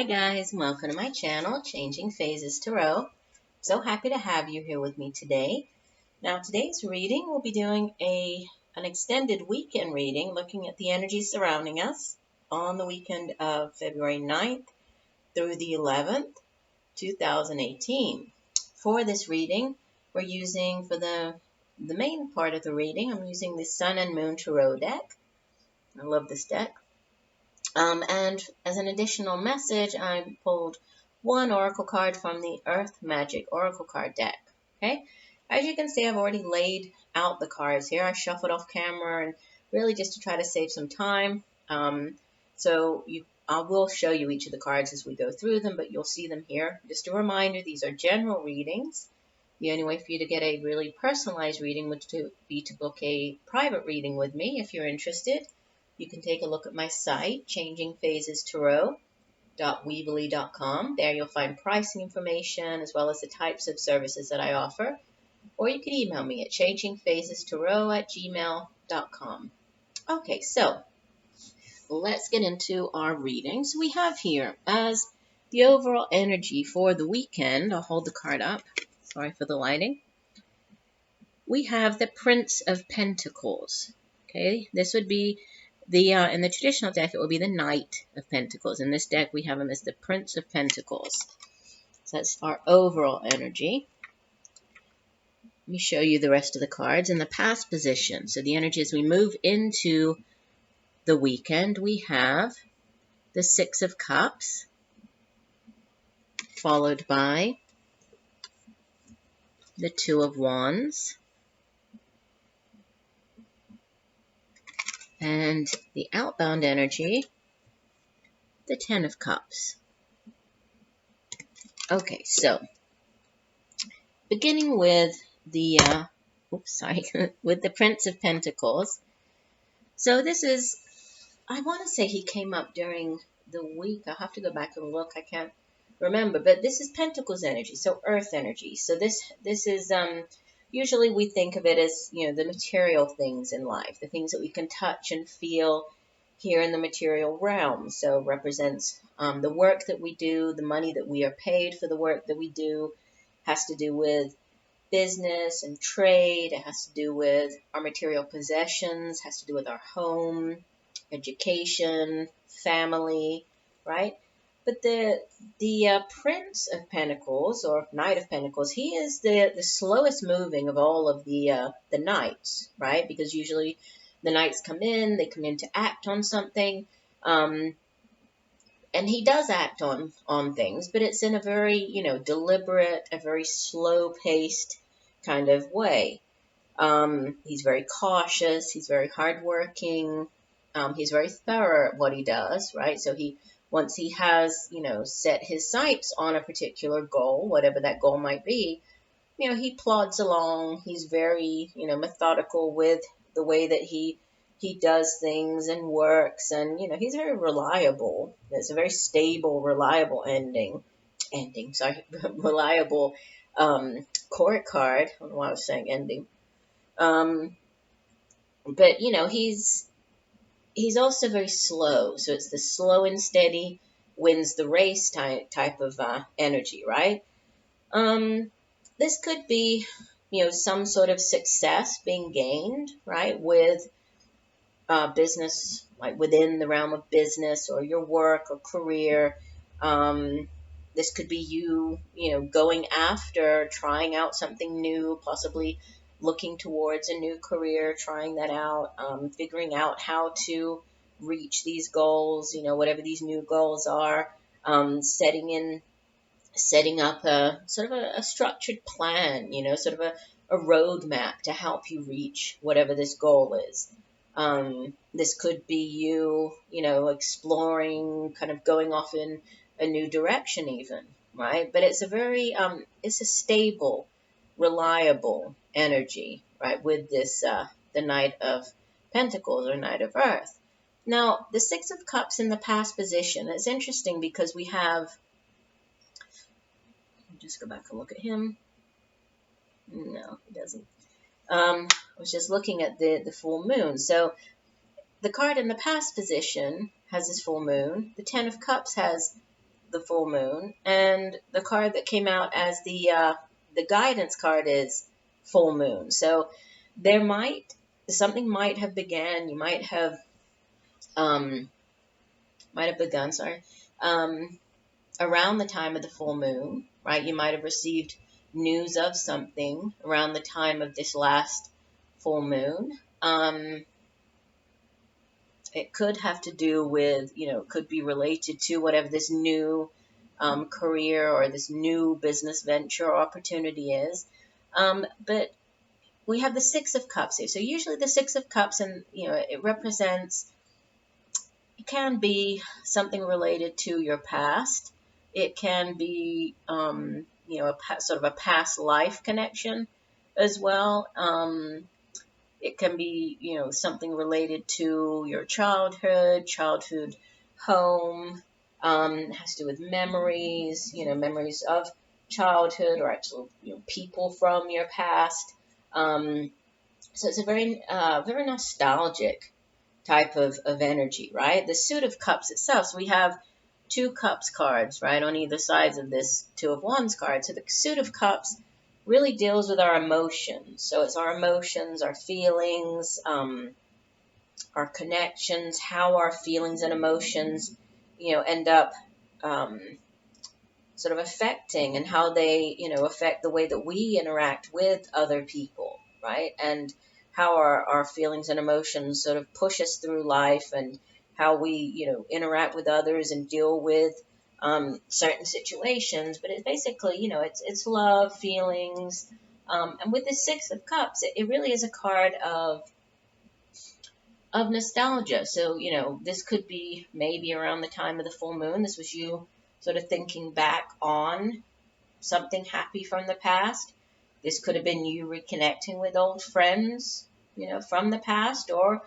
Hi guys, welcome to my channel, Changing Phases Tarot. So happy to have you here with me today. Now today's reading, we'll be doing an extended weekend reading, looking at the energy surrounding us on the weekend of February 9th through the 11th, 2018. For this reading, we're using, for the main part of the reading, I'm using the Sun and Moon Tarot deck. I love this deck. And as an additional message, I pulled one oracle card from the Earth Magic Oracle card deck. Okay, as you can see, I've already laid out the cards here. I shuffled off camera and really just to try to save some time. I will show you each of the cards as we go through them, but you'll see them here. Just a reminder, these are general readings. The only way for you to get a really personalized reading would be to book a private reading with me if you're interested. You can take a look at my site, changingphasestarot.weebly.com. There you'll find pricing information as well as the types of services that I offer. Or you can email me at changingphasestarot@gmail.com. Okay, so let's get into our readings. We have here as the overall energy for the weekend. I'll hold the card up. Sorry for the lighting. We have the Prince of Pentacles. Okay, this would be in the traditional deck, it will be the Knight of Pentacles. In this deck, we have him as the Prince of Pentacles. So that's our overall energy. Let me show you the rest of the cards in the past position. So the energy as we move into the weekend, we have the Six of Cups, followed by the Two of Wands, and the outbound energy, the Ten of Cups. Okay, so beginning with the with the Prince of Pentacles. So this is, I want to say he came up during the week. I'll have to go back and look. I can't remember, but this is Pentacles energy, so Earth energy. So this is usually we think of it as, the material things in life, the things that we can touch and feel here in the material realm. So it represents the work that we do, the money that we are paid for the work that we do, has to do with business and trade. It has to do with our material possessions, has to do with our home, education, family, right? But the Prince of Pentacles, or Knight of Pentacles, he is the slowest moving of all of the knights, right? Because usually the knights come in to act on something, and he does act on things, but it's in a very, deliberate, a very slow-paced kind of way. He's very cautious, he's very hardworking, he's very thorough at what he does, right? So once he has, set his sights on a particular goal, whatever that goal might be, he plods along. He's very, methodical with the way that he does things and works, and, he's very reliable. It's a very stable, reliable reliable court card. I don't know why I was saying ending. But, he's also very slow. So it's the slow and steady wins the race type of energy, right? This could be, some sort of success being gained, right, with business, like within the realm of business or your work or career. This could be you, going after, trying out something new, possibly looking towards a new career, trying that out, figuring out how to reach these goals, whatever these new goals are, setting up a sort of a structured plan, sort of a roadmap to help you reach whatever this goal is. This could be you, exploring, kind of going off in a new direction even, right? But it's a very, it's a stable, reliable energy, right, with this, the Knight of Pentacles or Knight of Earth. Now, the Six of Cups in the past position, it's interesting because we have, just go back and look at him. No, he doesn't. I was just looking at the full moon. So the card in the past position has this full moon. The Ten of Cups has the full moon, and the card that came out as the guidance card is full moon. So something might have began. You might have begun. Sorry. Around the time of the full moon, right? You might have received news of something around the time of this last full moon. It could have to do with, it could be related to whatever this new career or this new business venture or opportunity is. But we have the Six of Cups here. So usually the Six of Cups, and it represents, it can be something related to your past. It can be, sort of a past life connection as well. It can be, something related to your childhood home. It has to do with memories, memories of childhood or actual, people from your past. So it's a very nostalgic type of energy, right? The Suit of Cups itself. So we have two Cups cards, right, on either sides of this Two of Wands card. So the Suit of Cups really deals with our emotions. So it's our emotions, our feelings, our connections, how our feelings and emotions, end up sort of affecting, and how they, affect the way that we interact with other people, right? And how our feelings and emotions sort of push us through life, and how we, interact with others and deal with certain situations. But it's basically, it's love, feelings. And with the Six of Cups, it really is a card of nostalgia. So, this could be maybe around the time of the full moon. This was you sort of thinking back on something happy from the past. This could have been you reconnecting with old friends, from the past, or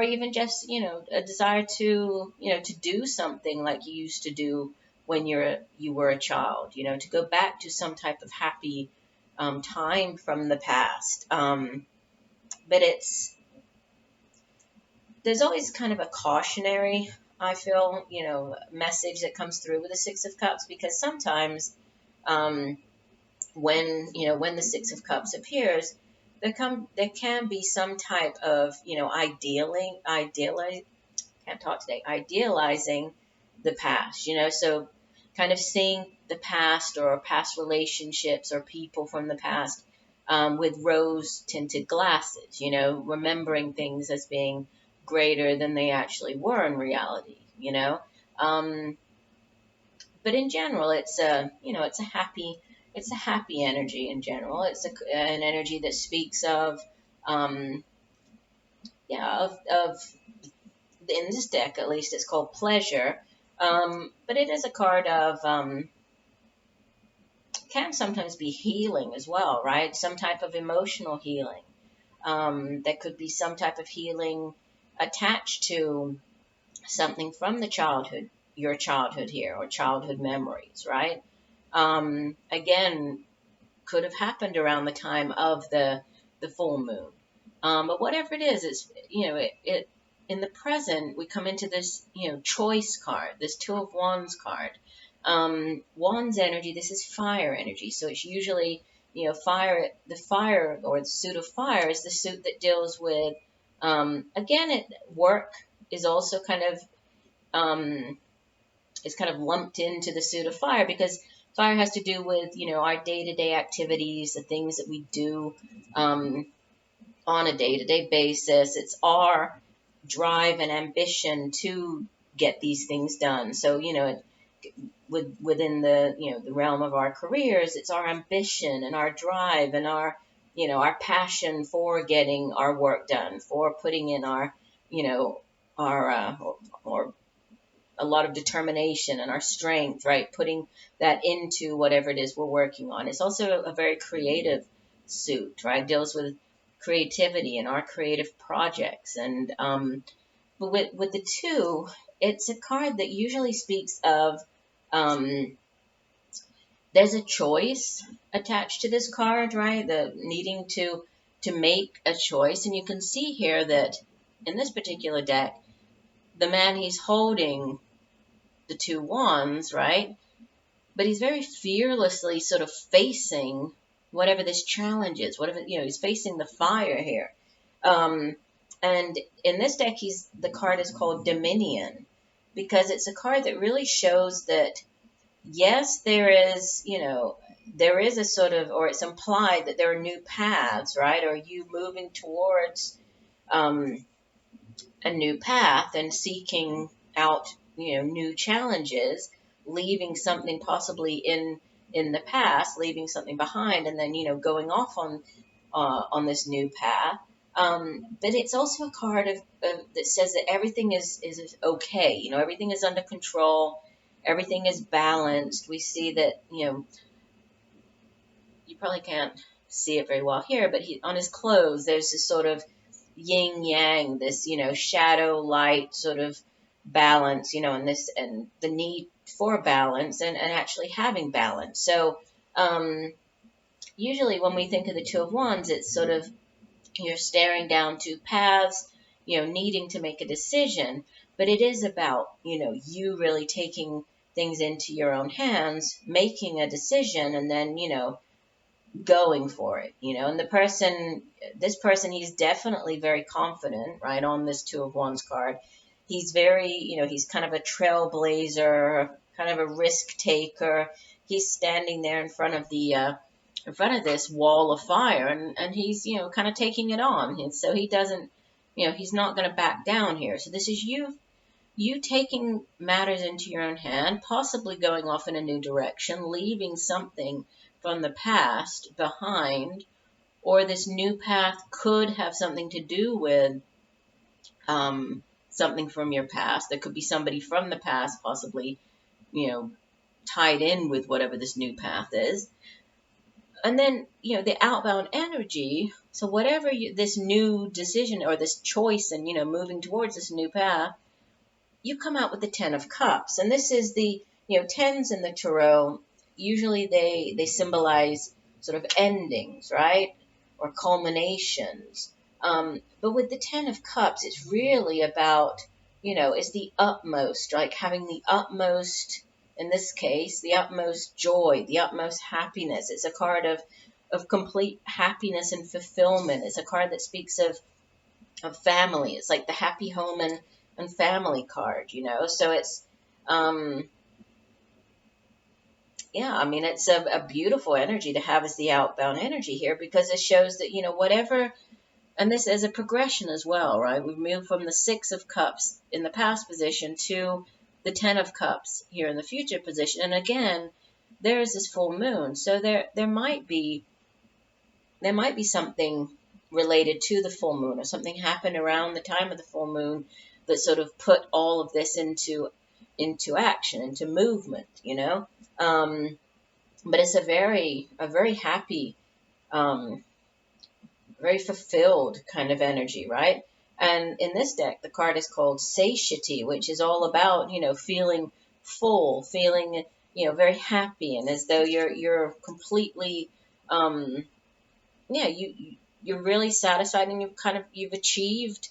even just, a desire to, to do something like you used to do when you were a child, to go back to some type of happy time from the past. But there's always kind of a cautionary, I feel, message that comes through with the Six of Cups, because sometimes when the Six of Cups appears, there can be some type of, idealizing the past, so kind of seeing the past or past relationships or people from the past with rose-tinted glasses, remembering things as being greater than they actually were in reality, but in general, it's a happy energy in general. It's an energy that speaks of, in this deck at least, it's called pleasure. But it is a card of, can sometimes be healing as well, right? Some type of emotional healing. That could be some type of healing attached to something from your childhood here, or childhood memories, right? Again, could have happened around the time of the full moon. But whatever it is, it's, it in the present, we come into this, choice card, this Two of Wands card. Wands energy, this is fire energy. So it's usually, fire, or the Suit of Fire is the suit that deals with, again, work is also kind of, is kind of lumped into the Suit of Fire, because fire has to do with, our day-to-day activities, the things that we do on a day-to-day basis. It's our drive and ambition to get these things done. So, within the, the realm of our careers, it's our ambition and our drive and our, our passion for getting our work done, for putting in our, or a lot of determination and our strength, right? Putting that into whatever it is we're working on. It's also a very creative suit, right? It deals with creativity and our creative projects. And but with the two, it's a card that usually speaks of, there's a choice attached to this card, right? The needing to make a choice. And you can see here that in this particular deck, the man he's holding the two wands, right? But he's very fearlessly sort of facing whatever this challenge is, whatever, he's facing the fire here. And in this deck, the card is called Dominion, because it's a card that really shows that, yes, there is a sort of, or it's implied that there are new paths, right? Or you moving towards a new path and seeking out, new challenges, leaving something possibly in the past, leaving something behind, and then, going off on this new path. But it's also a card that says that everything is okay. Everything is under control. Everything is balanced. We see that, you probably can't see it very well here, but on his clothes, there's this sort of yin yang, this, shadow light sort of balance, and the need for balance and actually having balance. So, usually when we think of the Two of Wands, it's sort of, you're staring down two paths, needing to make a decision, but it is about, you really taking things into your own hands, making a decision, and then, going for it, and this person, he's definitely very confident, right? On this Two of Wands card, he's very, he's kind of a trailblazer, kind of a risk taker. He's standing there in front of this wall of fire, and he's, kind of taking it on. And so he doesn't, he's not going to back down here. So this is you taking matters into your own hand, possibly going off in a new direction, leaving something from the past behind, or this new path could have something to do with something from your past. There could be somebody from the past possibly, tied in with whatever this new path is. And then, the outbound energy, so whatever this new decision or this choice and, moving towards this new path, you come out with the Ten of Cups. And this is the, tens in the tarot, usually they symbolize sort of endings, right? Or culminations. But with the Ten of Cups, it's really about, it's the utmost, like having the utmost, in this case, the utmost joy, the utmost happiness. It's a card of complete happiness and fulfillment. It's a card that speaks of family. It's like the happy home and family card, So it's, it's a beautiful energy to have as the outbound energy here, because it shows that, whatever, and this is a progression as well, right? We've moved from the Six of Cups in the past position to the Ten of Cups here in the future position. And again, there is this full moon. So there might be something related to the full moon, or something happened around the time of the full moon that sort of put all of this into action, into movement, But it's a very happy, very fulfilled kind of energy, right? And in this deck, the card is called Satiety, which is all about, feeling full, feeling, very happy, and as though you're completely, you're really satisfied, and you've achieved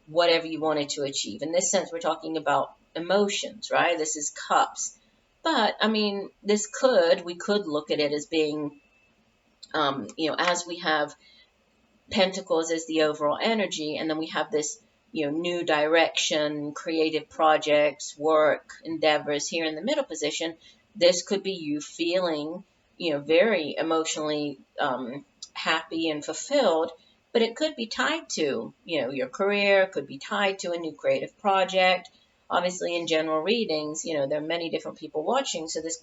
whatever you wanted to achieve. In this sense, we're talking about emotions, right? This is cups. But, we could look at it as being, as we have Pentacles as the overall energy, and then we have this, new direction, creative projects, work, endeavors here in the middle position. This could be you feeling, very emotionally happy and fulfilled, but it could be tied to, your career, could be tied to a new creative project. Obviously, in general readings, there are many different people watching, so this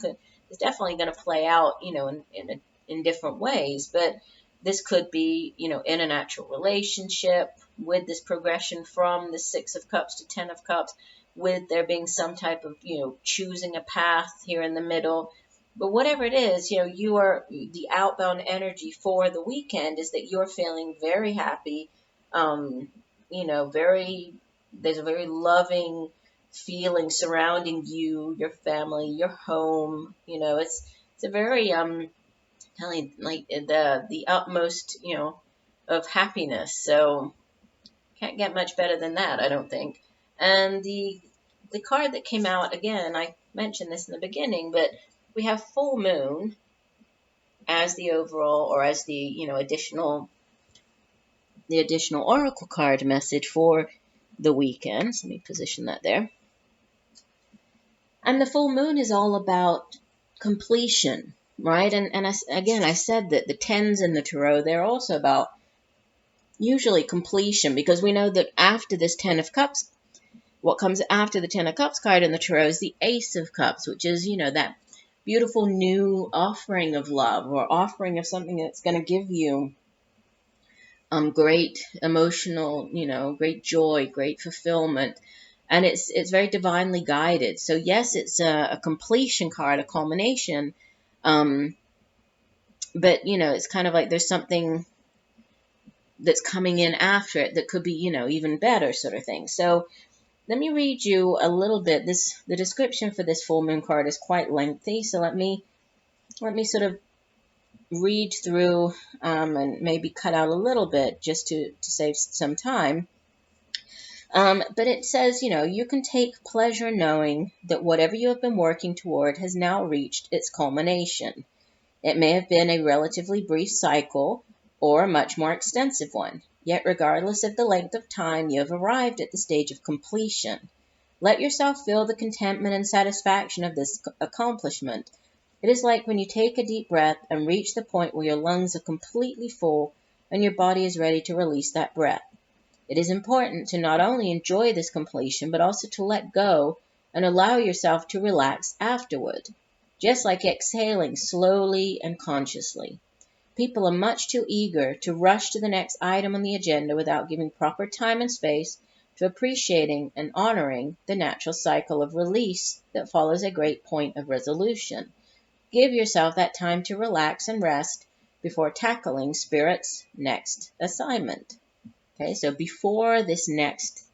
is definitely going to play out, in different ways. But this could be, in an actual relationship, with this progression from the Six of Cups to Ten of Cups, with there being some type of, choosing a path here in the middle. But whatever it is, the outbound energy for the weekend is that you're feeling very happy, there's a very loving feeling surrounding you, your family, your home. It's a very, like the utmost, of happiness. So can't get much better than that, I don't think. And the card that came out again, I mentioned this in the beginning, but we have full moon as the overall, or as the additional oracle card message for the weekend. So let me position that there. And the full moon is all about completion, right? And I said that the tens in the tarot, they're also about usually completion, because we know that after this Ten of Cups, what comes after the Ten of Cups card in the tarot is the Ace of Cups, which is, that beautiful new offering of love, or offering of something that's going to give you great emotional, great joy, great fulfillment. And it's very divinely guided. So yes, it's a completion card, a culmination. But, it's kind of like there's something that's coming in after it that could be, even better, sort of thing. So let me read you a little bit. The description for this full moon card is quite lengthy. So let me sort of read through and maybe cut out a little bit just to save some time. But it says, you can take pleasure knowing that whatever you have been working toward has now reached its culmination. It may have been a relatively brief cycle or a much more extensive one, yet regardless of the length of time, you have arrived at the stage of completion. Let yourself feel the contentment and satisfaction of this accomplishment. It is like when you take a deep breath and reach the point where your lungs are completely full and your body is ready to release that breath. It is important to not only enjoy this completion, but also to let go and allow yourself to relax afterward, just like exhaling slowly and consciously. People are much too eager to rush to the next item on the agenda without giving proper time and space to appreciating and honoring the natural cycle of release that follows a great point of resolution. Give yourself that time to relax and rest before tackling Spirit's next assignment. Okay, so before this next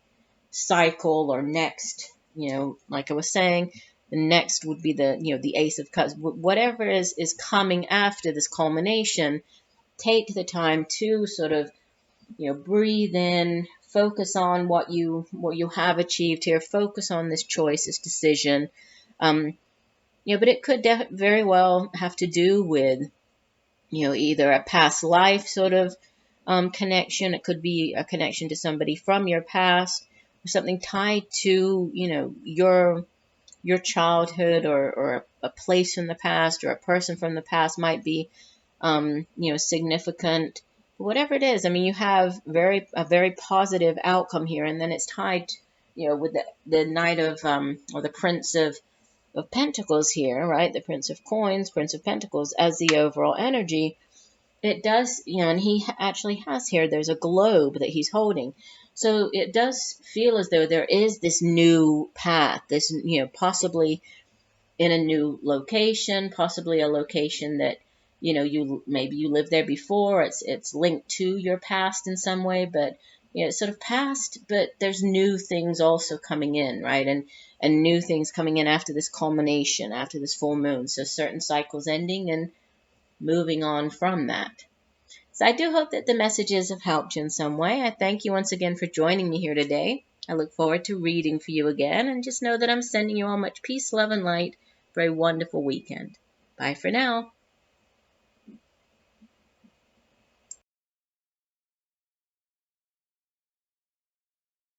cycle or next, like I was saying, the next would be the Ace of Cups. Whatever is coming after this culmination, take the time to sort of, breathe in, focus on what you have achieved here, focus on this choice, this decision. But it could very well have to do with, either a past life sort of connection. It could be a connection to somebody from your past, or something tied to, your childhood, or a place from the past, or a person from the past might be, significant. Whatever it is, you have a very positive outcome here, and then it's tied, with the Knight of, or the Prince of Pentacles here, right? The Prince of Coins, Prince of Pentacles as the overall energy. It does, and he actually has here, there's a globe that he's holding. So it does feel as though there is this new path, this, possibly in a new location, possibly a location that, maybe you lived there before. It's linked to your past in some way, but, it's sort of past, but there's new things also coming in, right? And new things coming in after this culmination, after this full moon. So certain cycles ending and moving on from that. So I do hope that the messages have helped you in some way. I thank you once again for joining me here today. I look forward to reading for you again, and just know that I'm sending you all much peace, love, and light for a wonderful weekend. Bye for now.